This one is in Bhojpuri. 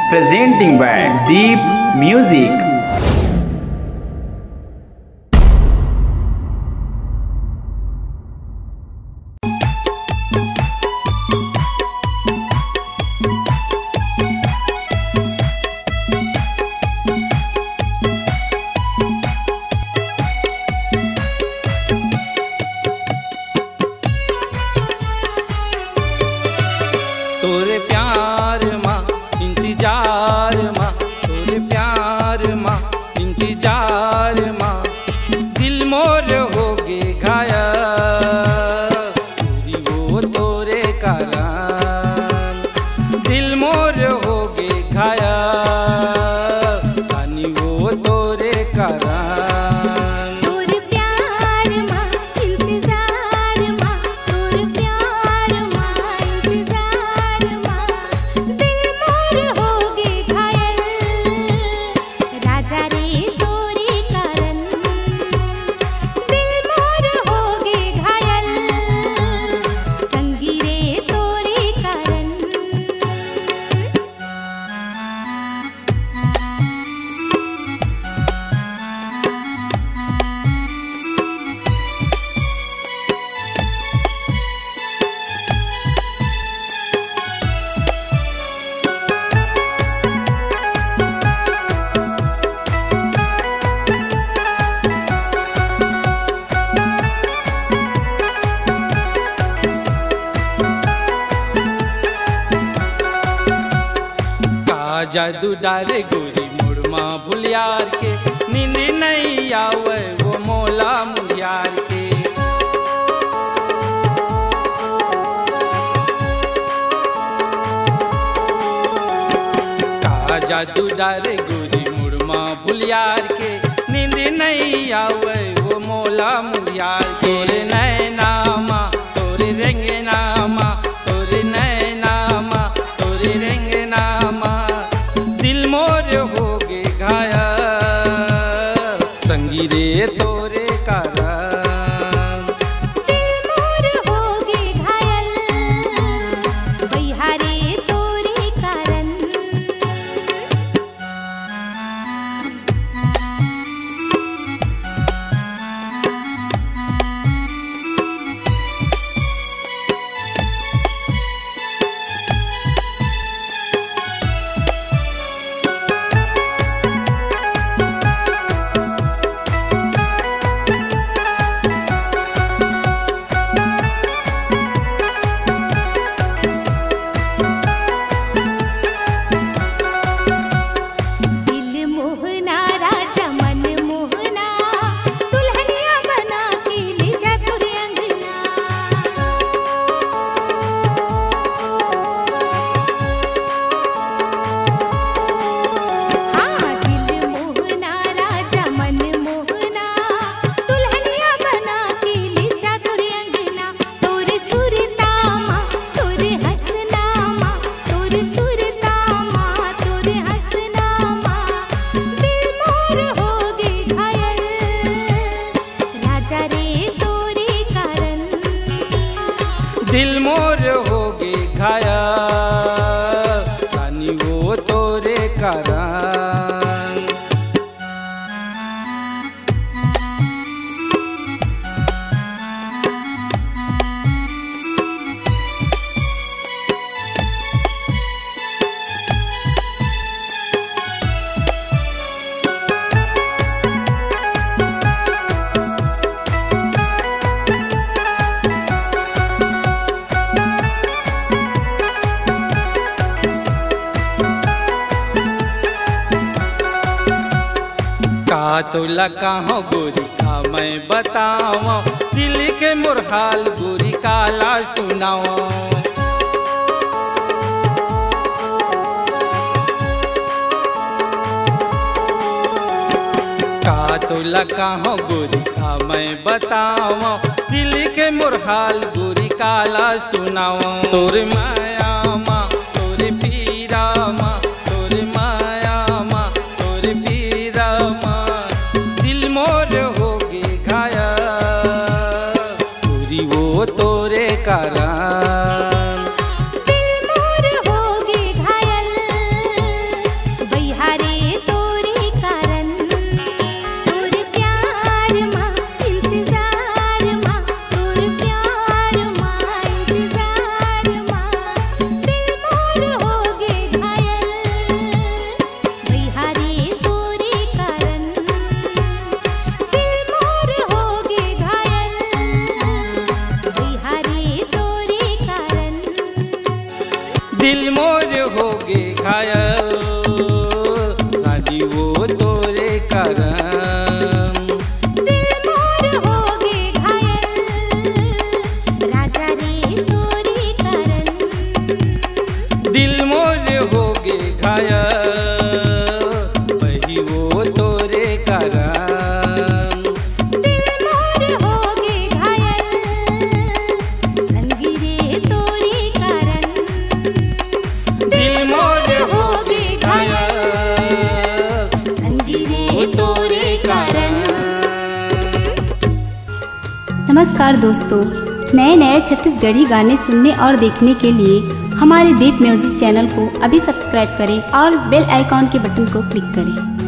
presenting by Deep Music. तोरे प्यार माँ इंतजार माँ, तोरे प्यार माँ इंतजार माँ, दिल मोर हो गे घायल वो तोरे कारण, दिल मोर हो गे घायल रानी वो तोरे कारण। जादू डारे गोरी मुड़मा भुलियार के, नींद नहीं आवे वो मोला मुलियार के। का जादू डारे गोरी मुड़मा भुलियार के, नींद नहीं आवे वो मोला मुलियार के। तोरे नैना माँ तोरे रेंगना माँ, तोरे नैना माँ तोरे रेंगना माँ, दिल मोर हो गे घायल संगी रे तोरे कारण, दिल मोर हो गे घायल बैहारे तोरे कारण। दिल मोर हो गे घायल रानी वो तोरे कारण। का तोला कहाँ गोरी का मैं बतावा, दिल के मोर हाल गोरी काला सुनावा। का तोला कहाँ गोरी का मैं बतावा, दिल के मोर हाल गोरी काला सुनावा। तोरे माया माँ तोरे पीरा माँ, तोरे माया माँ तोरे पीरा माँ, दिल मोर हो गे घायल गोरी वो तोरे कारण, दिल मोर हो गे घायल घायल रानी वो तोरे कारण। दिल मोर होगे घायल राजा रे तोरे कारण। दिल मोर होगे घायल वही वो तोरे कारण। दिल मोर होगे घायल संगी रे तोरे कारण। दिल मोर होगे घायल संगी रे तोरे कारण। नमस्कार दोस्तों, नए नए छत्तीसगढ़ी गाने सुनने और देखने के लिए हमारे दीप म्यूजिक चैनल को अभी सब्सक्राइब करें और बेल आइकॉन के बटन को क्लिक करें।